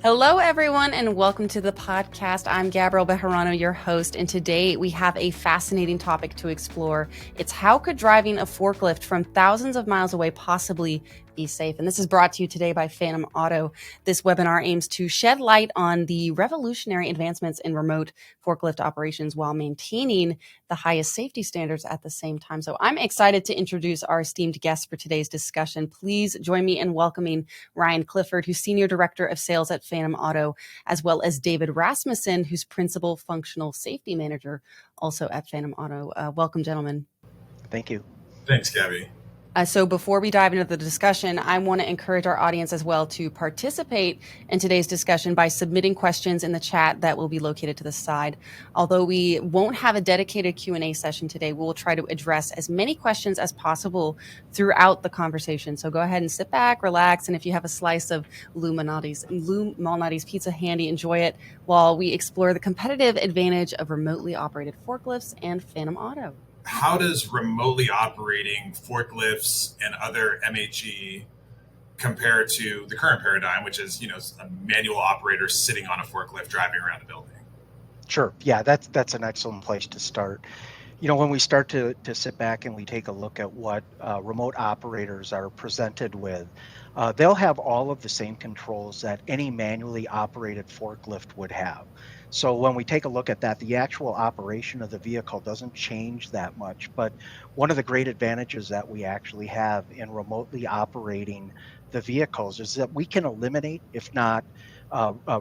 Hello, everyone, and welcome to the podcast. I'm Gabrielle Bejarano, your host, and today we have a fascinating topic to explore. It's how could driving a forklift from thousands of miles away possibly be safe? And this is brought to you today by Phantom Auto. This webinar aims to shed light on the revolutionary advancements in remote forklift operations while maintaining the highest safety standards at the same time. So I'm excited to introduce our esteemed guests for today's discussion. Please join me in welcoming Ryan Clifford, who's Senior Director of Sales at Phantom Auto, as well as David Rasmussen, who's Principal Functional Safety Manager, also at Phantom Auto. Welcome, gentlemen. Thank you. Thanks, Gabby. So before we dive into the discussion, I want to encourage our audience as well to participate in today's discussion by submitting questions in the chat that will be located to the side. Although we won't have a dedicated Q&A session today, we will try to address as many questions as possible throughout the conversation. So go ahead and sit back, relax, and if you have a slice of Lou Malnati's pizza handy, enjoy it while we explore the competitive advantage of remotely operated forklifts and Phantom Auto. How does remotely operating forklifts and other MHE compare to the current paradigm, which is, a manual operator sitting on a forklift driving around a building? Sure. Yeah, that's an excellent place to start. When we start to sit back and we take a look at what remote operators are presented with, they'll have all of the same controls that any manually operated forklift would have. So when we take a look at that, the actual operation of the vehicle doesn't change that much. But one of the great advantages that we actually have in remotely operating the vehicles is that we can eliminate, if not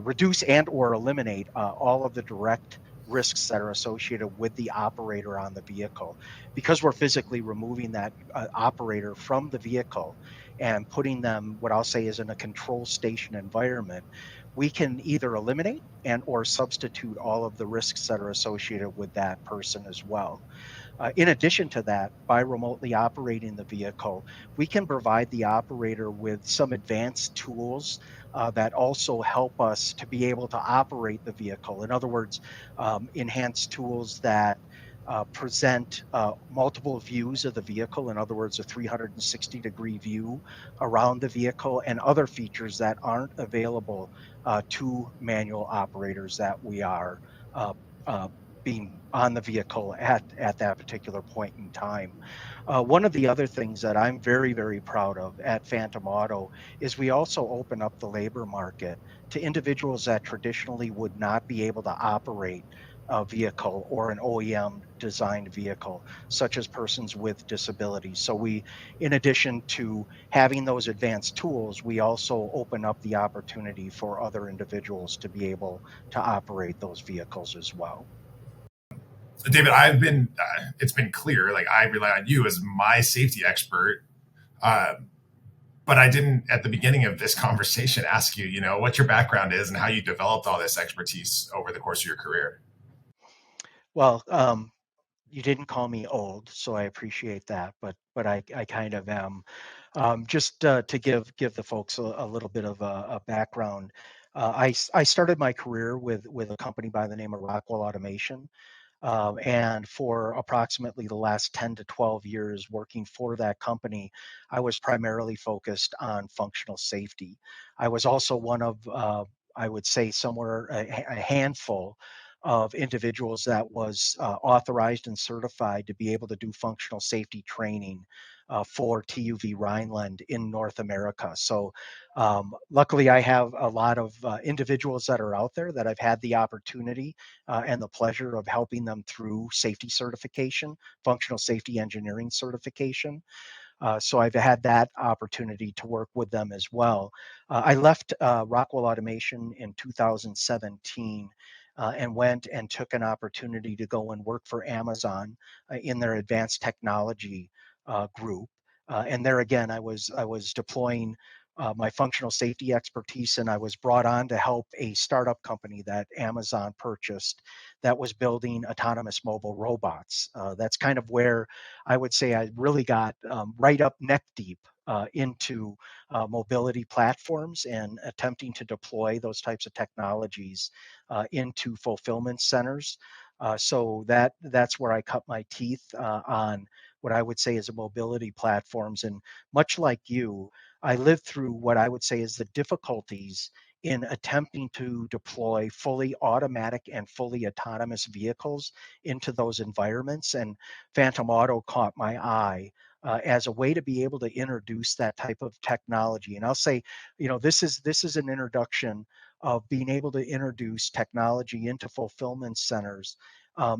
reduce and or eliminate all of the direct risks that are associated with the operator on the vehicle. Because we're physically removing that operator from the vehicle and putting them, what I'll say is in a control station environment, we can either eliminate and or substitute all of the risks that are associated with that person as well. In addition to that, by remotely operating the vehicle, we can provide the operator with some advanced tools that also help us to be able to operate the vehicle. In other words, enhanced tools that present multiple views of the vehicle. In other words, a 360-degree view around the vehicle and other features that aren't available to manual operators that we are being on the vehicle at that particular point in time. One of the other things that I'm very, very proud of at Phantom Auto is we also open up the labor market to individuals that traditionally would not be able to operate a vehicle or an OEM designed vehicle, such as persons with disabilities. So we, in addition to having those advanced tools, we also open up the opportunity for other individuals to be able to operate those vehicles as well. David, it's been clear, like I rely on you as my safety expert. But I didn't, at the beginning of this conversation, ask you, what your background is and how you developed all this expertise over the course of your career. Well, you didn't call me old, so I appreciate that, but I kind of am. Just to give the folks a little bit of a background, I started my career with a company by the name of Rockwell Automation. And for approximately the last 10 to 12 years working for that company, I was primarily focused on functional safety. I was also one of, I would say, somewhere a handful of individuals that was authorized and certified to be able to do functional safety training for TUV Rhineland in North America. So luckily, I have a lot of individuals that are out there that I've had the opportunity and the pleasure of helping them through safety certification, functional safety engineering certification. So I've had that opportunity to work with them as well. I left Rockwell Automation in 2017 and went and took an opportunity to go and work for Amazon in their advanced technology group. And there again, I was deploying my functional safety expertise, and I was brought on to help a startup company that Amazon purchased that was building autonomous mobile robots. That's kind of where I would say I really got right up neck deep into mobility platforms and attempting to deploy those types of technologies into fulfillment centers. So that's where I cut my teeth on what I would say is a mobility platforms. And much like you, I lived through what I would say is the difficulties in attempting to deploy fully automatic and fully autonomous vehicles into those environments. And Phantom Auto caught my eye as a way to be able to introduce that type of technology. And I'll say, this is an introduction of being able to introduce technology into fulfillment centers,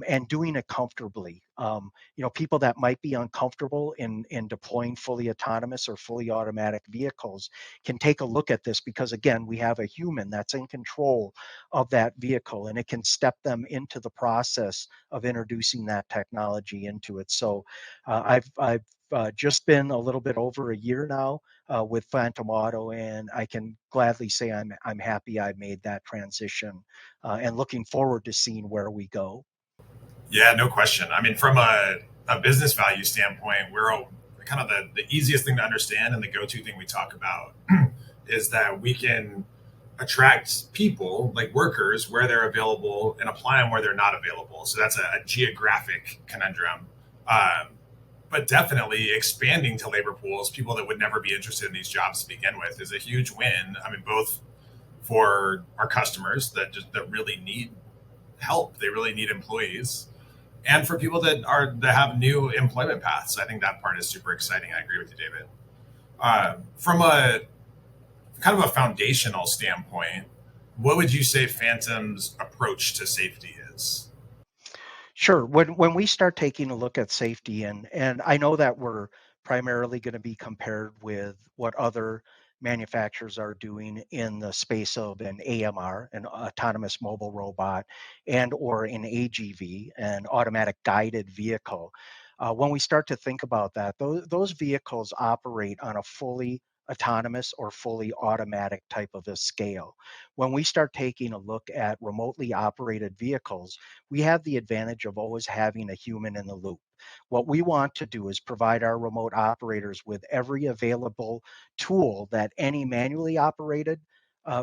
and doing it comfortably. People that might be uncomfortable in deploying fully autonomous or fully automatic vehicles can take a look at this, because again, we have a human that's in control of that vehicle, and it can step them into the process of introducing that technology into it. So I've just been a little bit over a year now with Phantom Auto, and I can gladly say I'm happy I made that transition, and looking forward to seeing where we go. Yeah, no question. I mean, from a business value standpoint, we're kind of the easiest thing to understand and the go-to thing we talk about is that we can attract people like workers where they're available and apply them where they're not available. So that's a geographic conundrum. Um, but definitely expanding to labor pools, people that would never be interested in these jobs to begin with, is a huge win. I mean, both for our customers that really need help, they really need employees, and for people that have new employment paths. I think that part is super exciting. I agree with you, David. From a kind of a foundational standpoint, what would you say Phantom's approach to safety is? Sure. When we start taking a look at safety, and I know that we're primarily going to be compared with what other manufacturers are doing in the space of an AMR, an autonomous mobile robot, and or an AGV, an automatic guided vehicle. When we start to think about that, those vehicles operate on a fully autonomous or fully automatic type of a scale. When we start taking a look at remotely operated vehicles, we have the advantage of always having a human in the loop. What we want to do is provide our remote operators with every available tool that any manually operated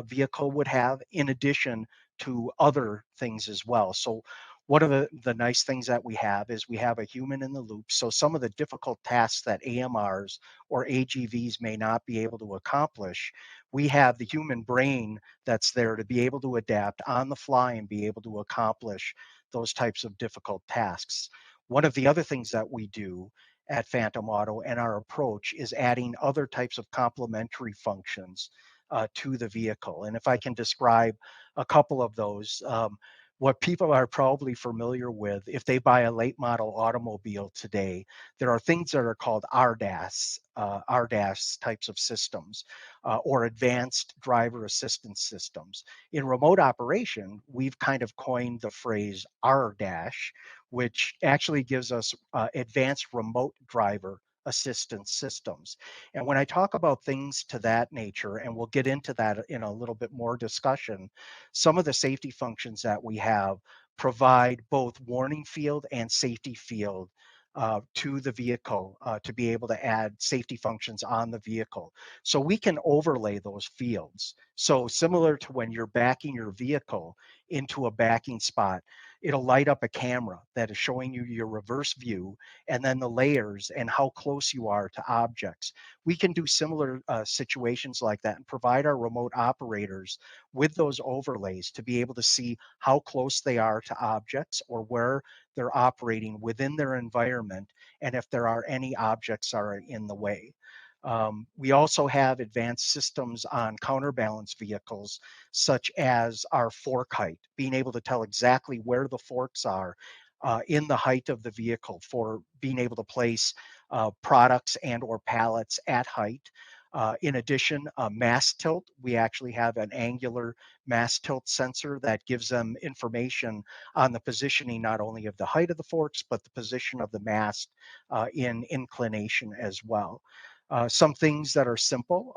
vehicle would have, in addition to other things as well. So, one of the nice things that we have is we have a human in the loop. So, some of the difficult tasks that AMRs or AGVs may not be able to accomplish, we have the human brain that's there to be able to adapt on the fly and be able to accomplish those types of difficult tasks. One of the other things that we do at Phantom Auto and our approach is adding other types of complementary functions to the vehicle. And if I can describe a couple of those, what people are probably familiar with, if they buy a late model automobile today, there are things that are called RDAS types of systems, or advanced driver assistance systems. In remote operation, we've kind of coined the phrase R dash, which actually gives us advanced remote driver assistance systems. And when I talk about things to that nature, and we'll get into that in a little bit more discussion, some of the safety functions that we have provide both warning field and safety field to the vehicle, to be able to add safety functions on the vehicle. So we can overlay those fields. So similar to when you're backing your vehicle into a backing spot, it'll light up a camera that is showing you your reverse view and then the layers and how close you are to objects. We can do similar situations like that and provide our remote operators with those overlays to be able to see how close they are to objects, or where they're operating within their environment, and if there are any objects are in the way. We also have advanced systems on counterbalance vehicles, such as our fork height, being able to tell exactly where the forks are in the height of the vehicle, for being able to place products and or pallets at height. In addition, mass tilt, we actually have an angular mass tilt sensor that gives them information on the positioning not only of the height of the forks, but the position of the mast in inclination as well. Some things that are simple,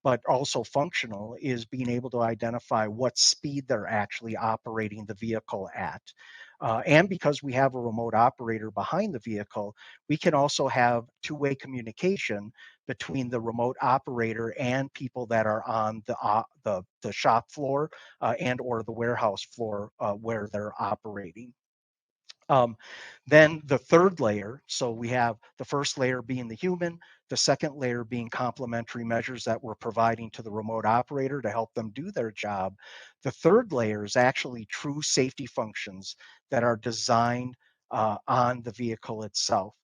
but also functional, is being able to identify what speed they're actually operating the vehicle at. And because we have a remote operator behind the vehicle, we can also have two-way communication between the remote operator and people that are on the shop floor and or the warehouse floor where they're operating. Um, then the third layer, so we have the first layer being the human, the second layer being complementary measures that we're providing to the remote operator to help them do their job. The third layer is actually true safety functions that are designed on the vehicle itself.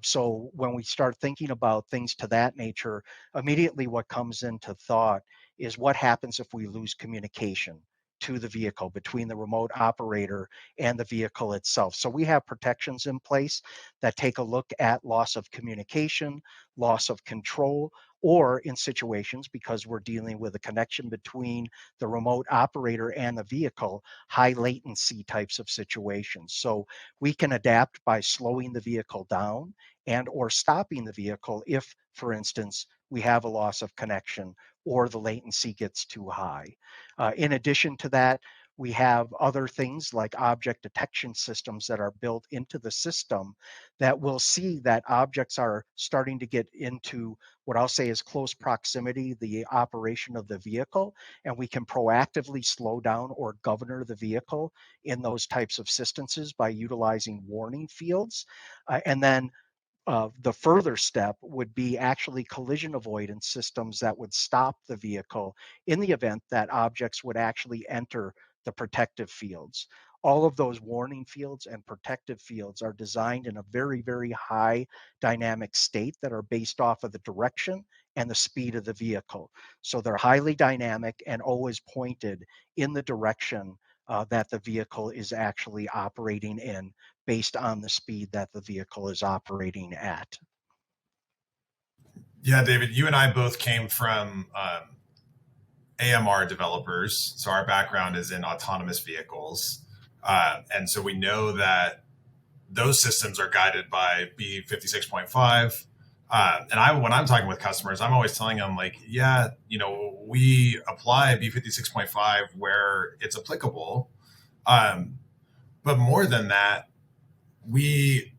So when we start thinking about things to that nature, immediately what comes into thought is what happens if we lose communication to the vehicle between the remote operator and the vehicle itself. So we have protections in place that take a look at loss of communication, loss of control, or in situations, because we're dealing with a connection between the remote operator and the vehicle, high latency types of situations. So we can adapt by slowing the vehicle down and or stopping the vehicle if, for instance, we have a loss of connection or the latency gets too high. In addition to that, we have other things like object detection systems that are built into the system that will see that objects are starting to get into what I'll say is close proximity, the operation of the vehicle, and we can proactively slow down or govern the vehicle in those types of instances by utilizing warning fields. And then the further step would be actually collision avoidance systems that would stop the vehicle in the event that objects would actually enter the protective fields. All of those warning fields and protective fields are designed in a very, very high dynamic state that are based off of the direction and the speed of the vehicle. So they're highly dynamic and always pointed in the direction that the vehicle is actually operating in based on the speed that the vehicle is operating at. Yeah, David, you and I both came from AMR developers. So our background is in autonomous vehicles. And so we know that those systems are guided by B56.5. When I'm talking with customers, I'm always telling them, like, yeah, we apply B56.5 where it's applicable. But more than that, we,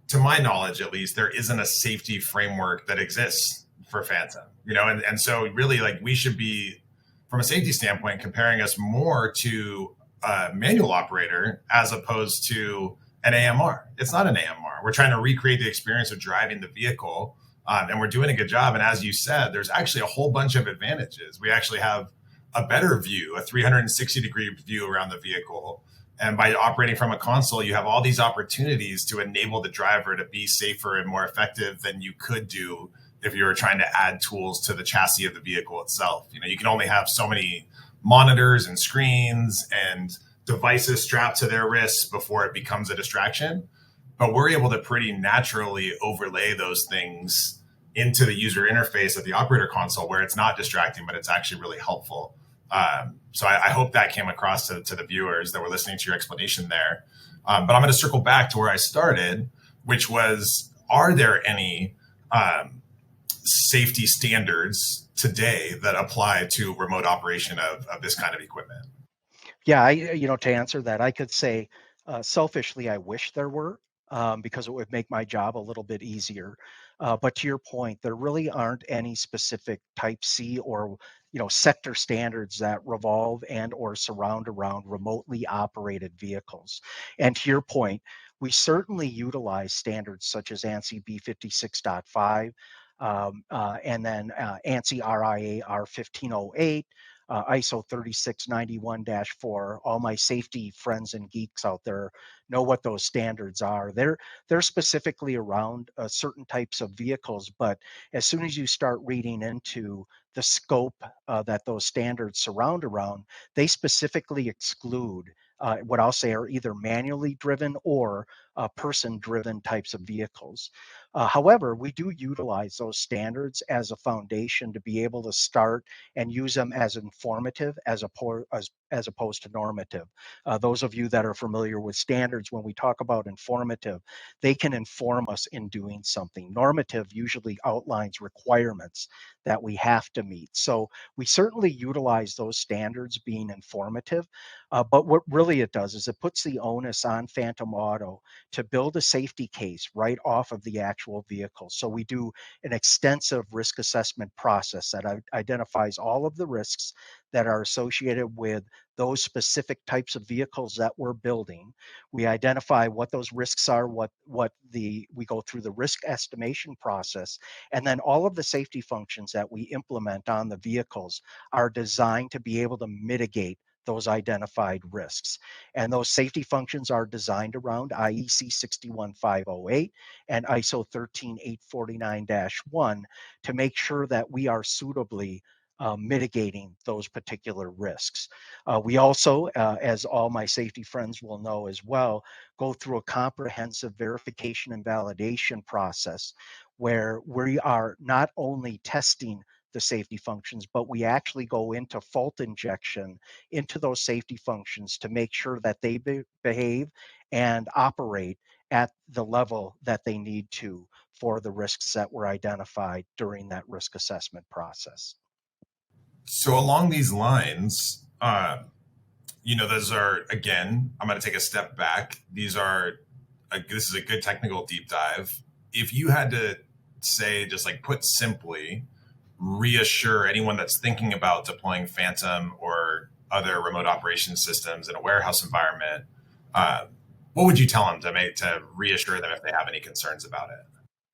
to my knowledge at least, there isn't a safety framework that exists for Phantom, and so really, like, we should be, from a safety standpoint, comparing us more to a manual operator as opposed to an AMR. It's not an AMR. We're trying to recreate the experience of driving the vehicle, and we're doing a good job. And as you said, there's actually a whole bunch of advantages. We actually have a better view, a 360-degree view around the vehicle. And by operating from a console, you have all these opportunities to enable the driver to be safer and more effective than you could do if you were trying to add tools to the chassis of the vehicle itself. You can only have so many monitors and screens and devices strapped to their wrists before it becomes a distraction. But we're able to pretty naturally overlay those things into the user interface of the operator console where it's not distracting, but it's actually really helpful. So I hope that came across to the viewers that were listening to your explanation there. But I'm going to circle back to where I started, which was, are there any safety standards today that apply to remote operation of this kind of equipment? Yeah, to answer that, I could say selfishly, I wish there were, because it would make my job a little bit easier. But to your point, there really aren't any specific Type C or sector standards that revolve and or surround around remotely operated vehicles. And to your point, we certainly utilize standards such as ANSI B56.5, and then ANSI RIA R1508. ISO 3691-4. All my safety friends and geeks out there know what those standards are. They're specifically around certain types of vehicles, but as soon as you start reading into the scope that those standards surround around, they specifically exclude what I'll say are either manually driven or person-driven types of vehicles. However, we do utilize those standards as a foundation to be able to start and use them as informative as opposed to normative. Those of you that are familiar with standards, when we talk about informative, they can inform us in doing something. Normative usually outlines requirements that we have to meet. So we certainly utilize those standards being informative, but what really it does is it puts the onus on Phantom Auto to build a safety case right off of the actual vehicle. So we do an extensive risk assessment process that identifies all of the risks that are associated with those specific types of vehicles that we're building. We identify what those risks are, we go through the risk estimation process, and then all of the safety functions that we implement on the vehicles are designed to be able to mitigate those identified risks. And those safety functions are designed around IEC 61508 and ISO 13849-1 to make sure that we are suitably mitigating those particular risks. We also, as all my safety friends will know as well, go through a comprehensive verification and validation process where we are not only testing the safety functions, but we actually go into fault injection into those safety functions to make sure that they behave and operate at the level that they need to for the risks that were identified during that risk assessment process. So along these lines, those are, again, I'm going to take a step back. This is a good technical deep dive. If you had to say, just like put simply, reassure anyone that's thinking about deploying Phantom or other remote operation systems in a warehouse environment, what would you tell them to reassure them if they have any concerns about it?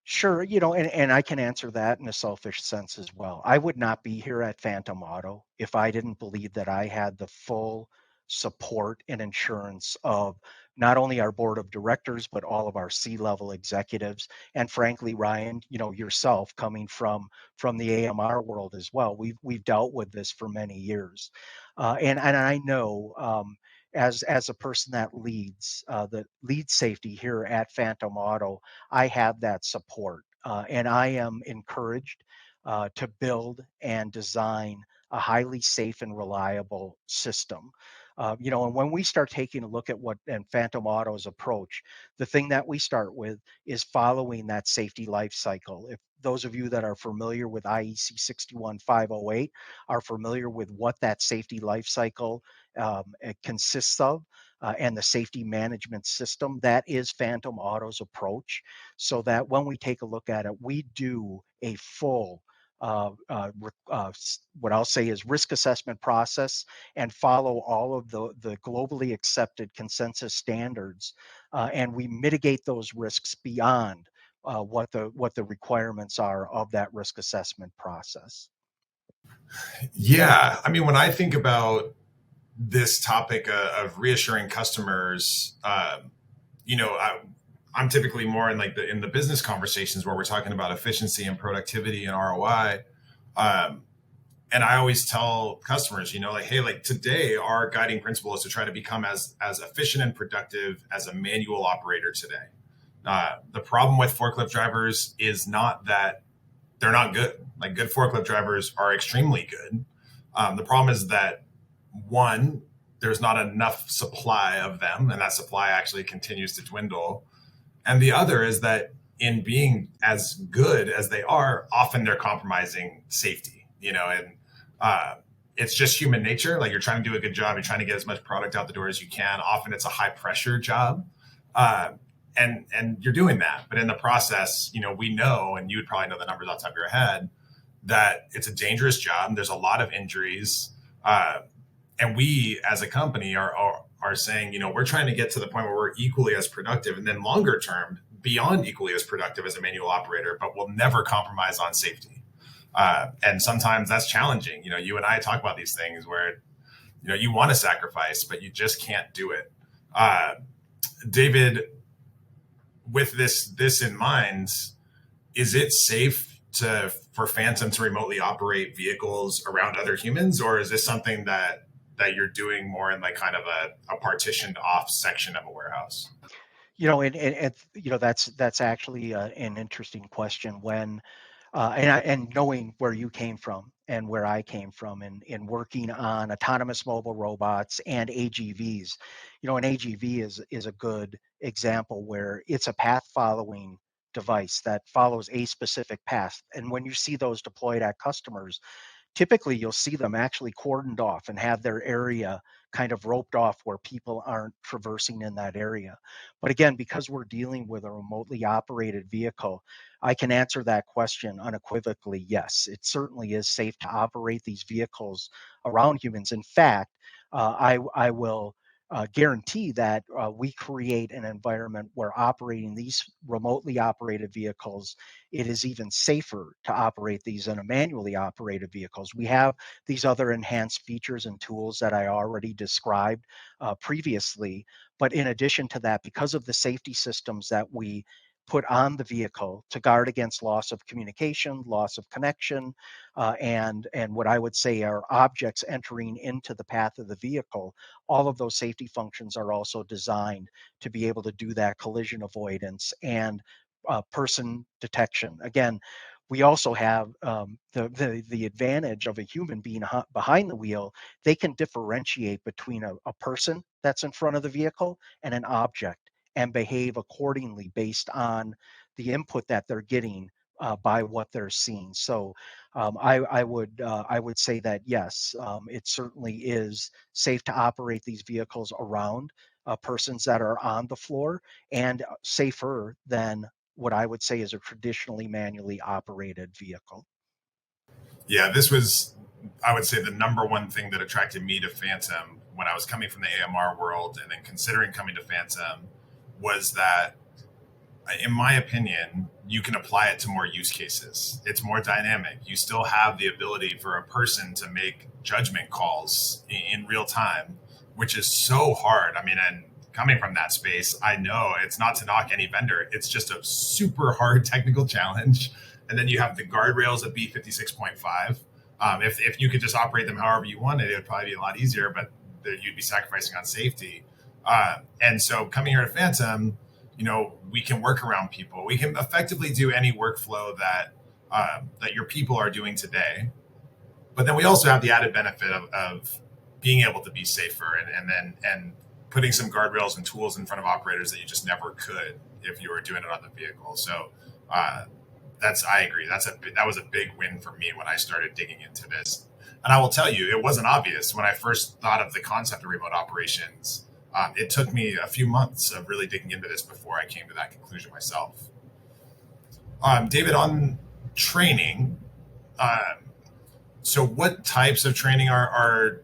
Sure, and I can answer that in a selfish sense as well. I would not be here at Phantom Auto if I didn't believe that I had the full support and insurance of not only our board of directors, but all of our C-level executives. And frankly, Ryan, yourself coming from the AMR world as well, we've dealt with this for many years. And I know as a person that leads safety here at Phantom Auto, I have that support, and I am encouraged to build and design a highly safe and reliable system. And when we start taking a look at and Phantom Auto's approach, the thing that we start with is following that safety life cycle. If those of you that are familiar with IEC 61508 are familiar with what that safety life cycle it consists of, and the safety management system, that is Phantom Auto's approach. So that when we take a look at it, we do a full what I'll say is risk assessment process and follow all of the globally accepted consensus standards, and we mitigate those risks beyond what the requirements are of that risk assessment process. Yeah, I mean, when I think about this topic of reassuring customers, I'm typically more in the business conversations where we're talking about efficiency and productivity and ROI. And I always tell customers, hey, today our guiding principle is to try to become as efficient and productive as a manual operator today. The problem with forklift drivers is not that they're not good. Like, good forklift drivers are extremely good. The problem is that, one, there's not enough supply of them, and that supply actually continues to dwindle. And the other is that in being as good as they are, often they're compromising safety, and it's just human nature. Like, you're trying to do a good job, you're trying to get as much product out the door as you can. Often it's a high pressure job. And you're doing that. But in the process, we know, and you would probably know the numbers off the top of your head, that it's a dangerous job. There's a lot of injuries. And we as a company are saying, we're trying to get to the point where we're equally as productive, and then longer term, beyond equally as productive as a manual operator, but we'll never compromise on safety. And sometimes that's challenging. You and I talk about these things where, you want to sacrifice, but you just can't do it. David, with this in mind, is it safe for Phantom to remotely operate vehicles around other humans, or is this something that you're doing more in kind of a partitioned off section of a warehouse? That's actually an interesting question. And knowing where you came from and where I came from, in working on autonomous mobile robots and AGVs, an AGV is a good example where it's a path following device that follows a specific path. And when you see those deployed at customers, typically you'll see them actually cordoned off and have their area kind of roped off where people aren't traversing in that area. But again, because we're dealing with a remotely operated vehicle, I can answer that question unequivocally. Yes, it certainly is safe to operate these vehicles around humans. In fact, I will guarantee that we create an environment where operating these remotely operated vehicles, it is even safer to operate these than a manually operated vehicles. We have these other enhanced features and tools that I already described previously. But in addition to that, because of the safety systems that we put on the vehicle to guard against loss of communication, loss of connection, and what I would say are objects entering into the path of the vehicle, all of those safety functions are also designed to be able to do that collision avoidance and person detection. Again, we also have the advantage of a human being behind the wheel. They can differentiate between a person that's in front of the vehicle and an object and behave accordingly based on the input that they're getting by what they're seeing. So I would say that yes, it certainly is safe to operate these vehicles around persons that are on the floor, and safer than what I would say is a traditionally manually operated vehicle. Yeah, this was, I would say, the number one thing that attracted me to Phantom when I was coming from the AMR world and then considering coming to Phantom was that, in my opinion, you can apply it to more use cases. It's more dynamic. You still have the ability for a person to make judgment calls in real time, which is so hard. I mean, and coming from that space, I know it's not to knock any vendor. It's just a super hard technical challenge. And then you have the guardrails of B56.5. If you could just operate them however you wanted, it would probably be a lot easier, but you'd be sacrificing on safety. And so coming here to Phantom, we can work around people. We can effectively do any workflow that your people are doing today. But then we also have the added benefit of being able to be safer and putting some guardrails and tools in front of operators that you just never could if you were doing it on the vehicle. So I agree. That was a big win for me when I started digging into this. And I will tell you, it wasn't obvious when I first thought of the concept of remote operations. It took me a few months of really digging into this before I came to that conclusion myself. David, on training, so what types of training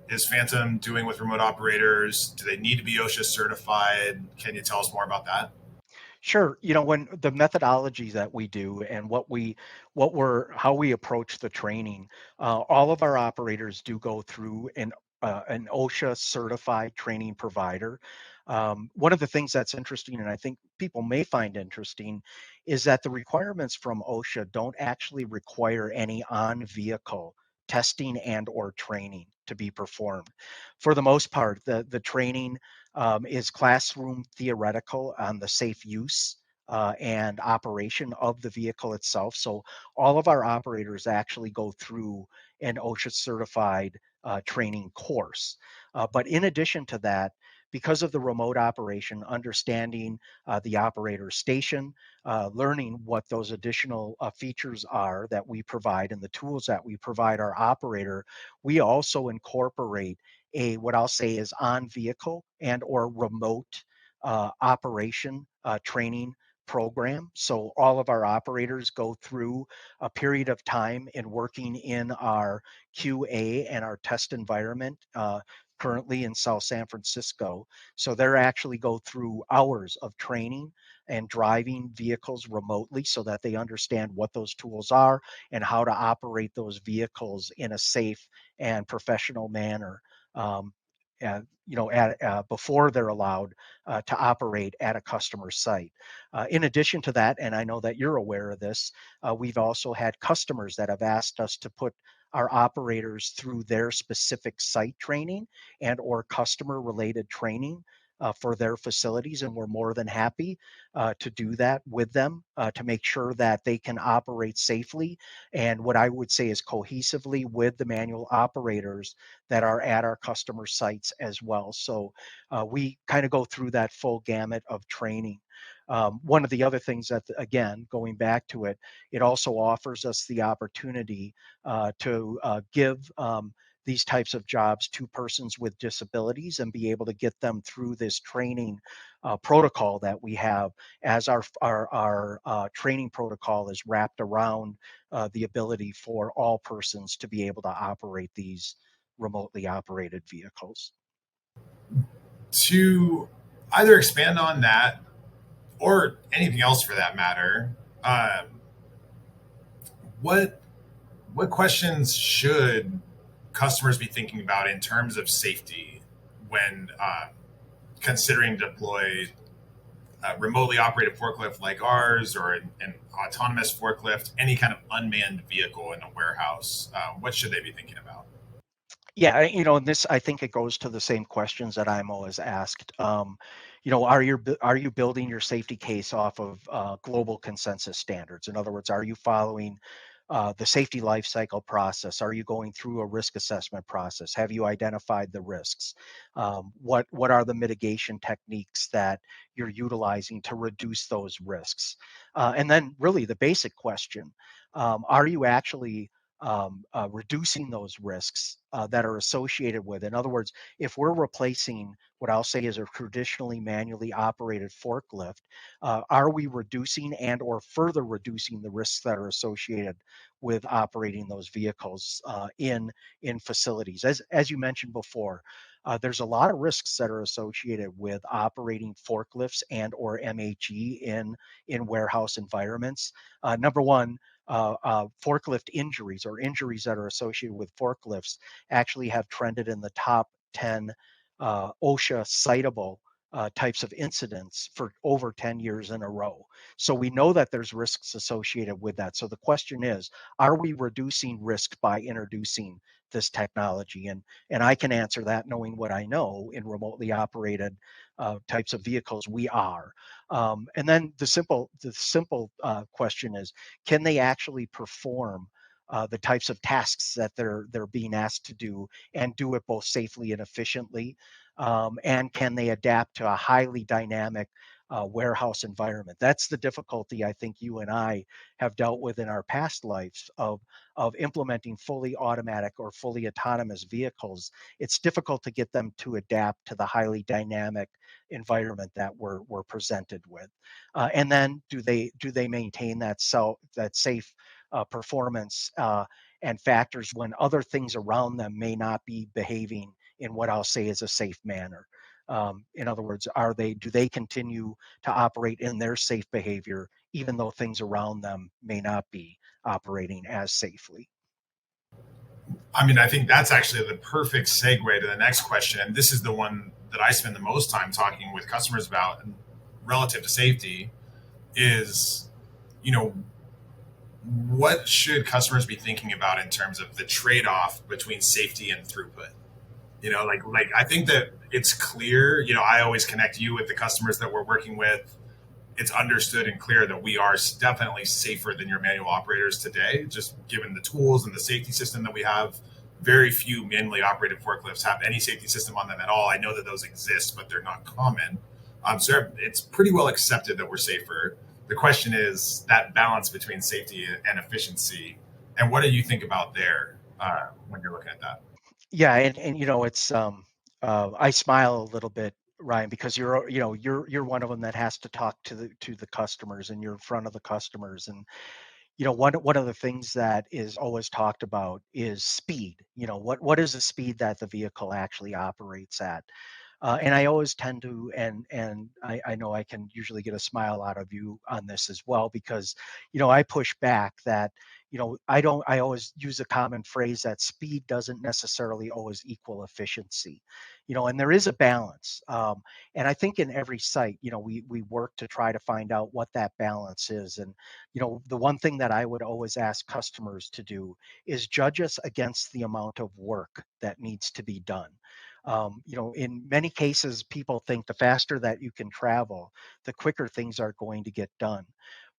is Phantom doing with remote operators? Do they need to be OSHA certified? Can you tell us more about that? Sure. When the methodology that we do and how we approach the training, all of our operators do go through an OSHA certified training provider. One of the things that's interesting, and I think people may find interesting, is that the requirements from OSHA don't actually require any on-vehicle testing and or training to be performed. For the most part, the training is classroom theoretical on the safe use and operation of the vehicle itself. So all of our operators actually go through an OSHA certified training course. But in addition to that, because of the remote operation, understanding the operator station, learning what those additional features are that we provide and the tools that we provide our operator, we also incorporate what I'll say is on vehicle and or remote operation training program. So all of our operators go through a period of time in working in our QA and our test environment, currently in South San Francisco. So they're actually go through hours of training and driving vehicles remotely so that they understand what those tools are and how to operate those vehicles in a safe and professional manner. Um, before they're allowed to operate at a customer site. In addition to that, and I know that you're aware of this, we've also had customers that have asked us to put our operators through their specific site training and or customer related training for their facilities, and we're more than happy to do that with them to make sure that they can operate safely and what I would say is cohesively with the manual operators that are at our customer sites as well. So we kind of go through that full gamut of training. One of the other things that, again, going back to it, it also offers us the opportunity to give these types of jobs to persons with disabilities and be able to get them through this training protocol that we have, as our training protocol is wrapped around the ability for all persons to be able to operate these remotely operated vehicles. To either expand on that or anything else for that matter, what questions should customers be thinking about in terms of safety when considering deploy remotely operated forklift like ours, or an autonomous forklift, any kind of unmanned vehicle in a warehouse? What should they be thinking about? Yeah, and this, I think it goes to the same questions that I'm always asked. Are you building your safety case off of global consensus standards? In other words, are you following the safety life cycle process? Are you going through a risk assessment process? Have you identified the risks? What are the mitigation techniques that you're utilizing to reduce those risks? And then, really, the basic question: are you actually reducing those risks that are associated with? In other words, if we're replacing what I'll say is a traditionally manually operated forklift, are we reducing and or further reducing the risks that are associated with operating those vehicles in facilities? As you mentioned before, there's a lot of risks that are associated with operating forklifts and or MHE in warehouse environments. Number one, forklift injuries or injuries that are associated with forklifts actually have trended in the top 10 OSHA citable types of incidents for over 10 years in a row. So we know that there's risks associated with that. So the question is, are we reducing risk by introducing this technology? And I can answer that knowing what I know in remotely operated types of vehicles. We are. And then the simple question is, can they actually perform the types of tasks that they're being asked to do, and do it both safely and efficiently? And can they adapt to a highly dynamic warehouse environment? That's the difficulty I think you and I have dealt with in our past lives of implementing fully automatic or fully autonomous vehicles. It's difficult to get them to adapt to the highly dynamic environment that we're presented with. And then do they maintain that safe performance and factors when other things around them may not be behaving in what I'll say is a safe manner? In other words, do they continue to operate in their safe behavior even though things around them may not be operating as safely? I mean, I think that's actually the perfect segue to the next question. And this is the one that I spend the most time talking with customers about relative to safety is, you know, what should customers be thinking about in terms of the trade-off between safety and throughput? Like I think that it's clear, I always connect you with the customers that we're working with. It's understood and clear that we are definitely safer than your manual operators today, just given the tools and the safety system that we have. Very few manually operated forklifts have any safety system on them at all. I know that those exist, but they're not common. So it's pretty well accepted that we're safer. The question is that balance between safety and efficiency. And what do you think about there when you're looking at that? Yeah, and it's I smile a little bit, Ryan, because you're one of them that has to talk to the customers, and you're in front of the customers. And one of the things that is always talked about is speed. What is the speed that the vehicle actually operates at? And I always tend to, and I know I can usually get a smile out of you on this as well, because I push back that I always use a common phrase that speed doesn't necessarily always equal efficiency. And there is a balance. And I think in every site, we work to try to find out what that balance is. And the one thing that I would always ask customers to do is judge us against the amount of work that needs to be done. In many cases, people think the faster that you can travel, the quicker things are going to get done.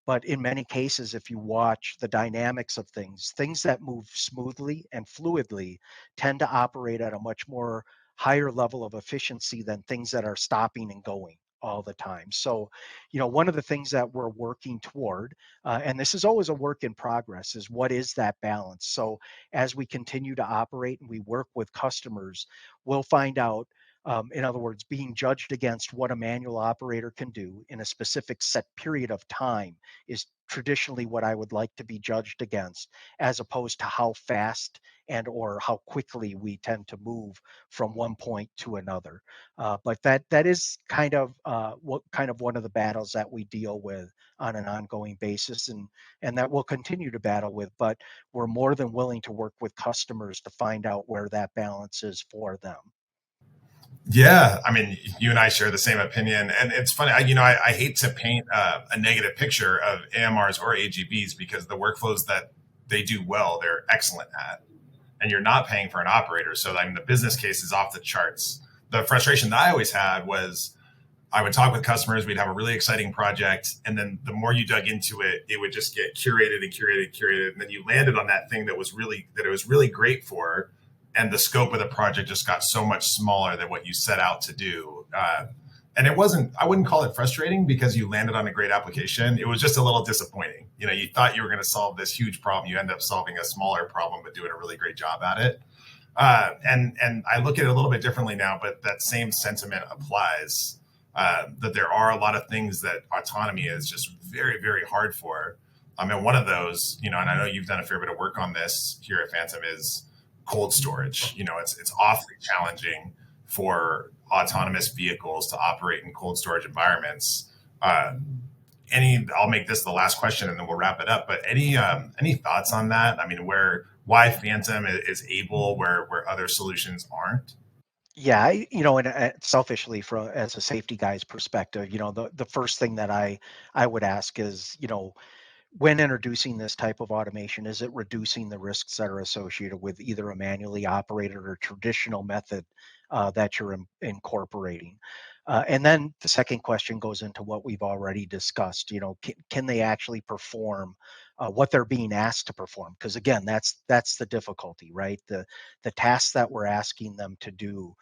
But in many cases, if you watch the dynamics of things that move smoothly and fluidly tend to operate at a much more higher level of efficiency than things that are stopping and going all the time. So, one of the things that we're working toward, and this is always a work in progress, is what is that balance? So as we continue to operate and we work with customers, we'll find out, in other words, being judged against what a manual operator can do in a specific set period of time is traditionally what I would like to be judged against, as opposed to how fast and or how quickly we tend to move from one point to another. But that is kind of one of the battles that we deal with on an ongoing basis, and that we'll continue to battle with. But we're more than willing to work with customers to find out where that balance is for them. Yeah, I mean, you and I share the same opinion, and it's funny. I hate to paint a negative picture of AMRs or AGVs because the workflows that they do well, they're excellent at, and you're not paying for an operator. So, I mean, the business case is off the charts. The frustration that I always had was I would talk with customers, we'd have a really exciting project, and then the more you dug into it, it would just get curated and curated and curated, and then you landed on that thing that it was really great for, and the scope of the project just got so much smaller than what you set out to do. And I wouldn't call it frustrating because you landed on a great application. It was just a little disappointing. You thought you were going to solve this huge problem. You end up solving a smaller problem, but doing a really great job at it. And I look at it a little bit differently now, but that same sentiment applies, that there are a lot of things that autonomy is just very, very hard for. And one of those, and I know you've done a fair bit of work on this here at Phantom, is cold storage. It's awfully challenging for autonomous vehicles to operate in cold storage environments. I'll make this the last question and then we'll wrap it up. But any thoughts on that? I mean, why Phantom is able where other solutions aren't? Yeah, and selfishly, as a safety guy's perspective, the first thing that I would ask is, when introducing this type of automation, is it reducing the risks that are associated with either a manually operated or traditional method that you're incorporating? And then the second question goes into what we've already discussed. Can they actually perform what they're being asked to perform? Because again, that's the difficulty, right? The tasks that we're asking them to do,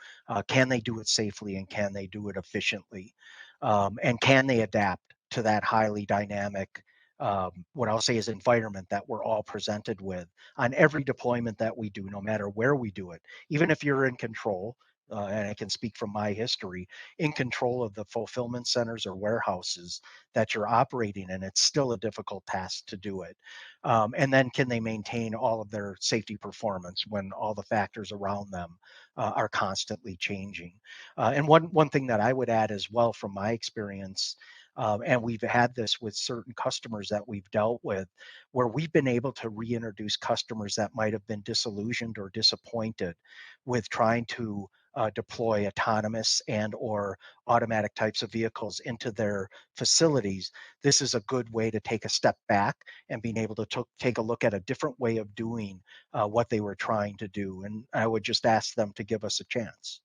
can they do it safely and can they do it efficiently? And can they adapt to that highly dynamic, what I'll say is environment that we're all presented with on every deployment that we do, no matter where we do it. Even if you're in control, and I can speak from my history, in control of the fulfillment centers or warehouses that you're operating in, it's still a difficult task to do it. And then can they maintain all of their safety performance when all the factors around them are constantly changing? And one thing that I would add as well from my experience, and we've had this with certain customers that we've dealt with, where we've been able to reintroduce customers that might have been disillusioned or disappointed with trying to deploy autonomous and or automatic types of vehicles into their facilities. This is a good way to take a step back and being able to take a look at a different way of doing what they were trying to do. And I would just ask them to give us a chance.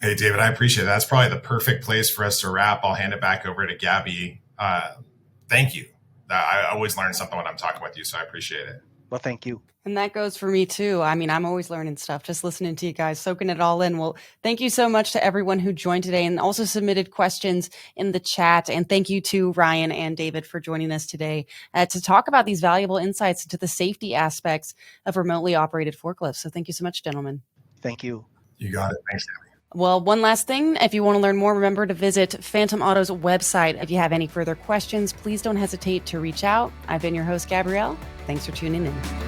Hey, David, I appreciate that. That's probably the perfect place for us to wrap. I'll hand it back over to Gabby. Thank you. I always learn something when I'm talking with you, so I appreciate it. Well, thank you. And that goes for me too. I mean, I'm always learning stuff, just listening to you guys, soaking it all in. Well, thank you so much to everyone who joined today and also submitted questions in the chat. And thank you to Ryan and David for joining us today to talk about these valuable insights into the safety aspects of remotely operated forklifts. So thank you so much, gentlemen. Thank you. You got it. Thanks, Gabby. Well, one last thing, if you want to learn more, remember to visit Phantom Auto's website. If you have any further questions, please don't hesitate to reach out. I've been your host, Gabrielle. Thanks for tuning in.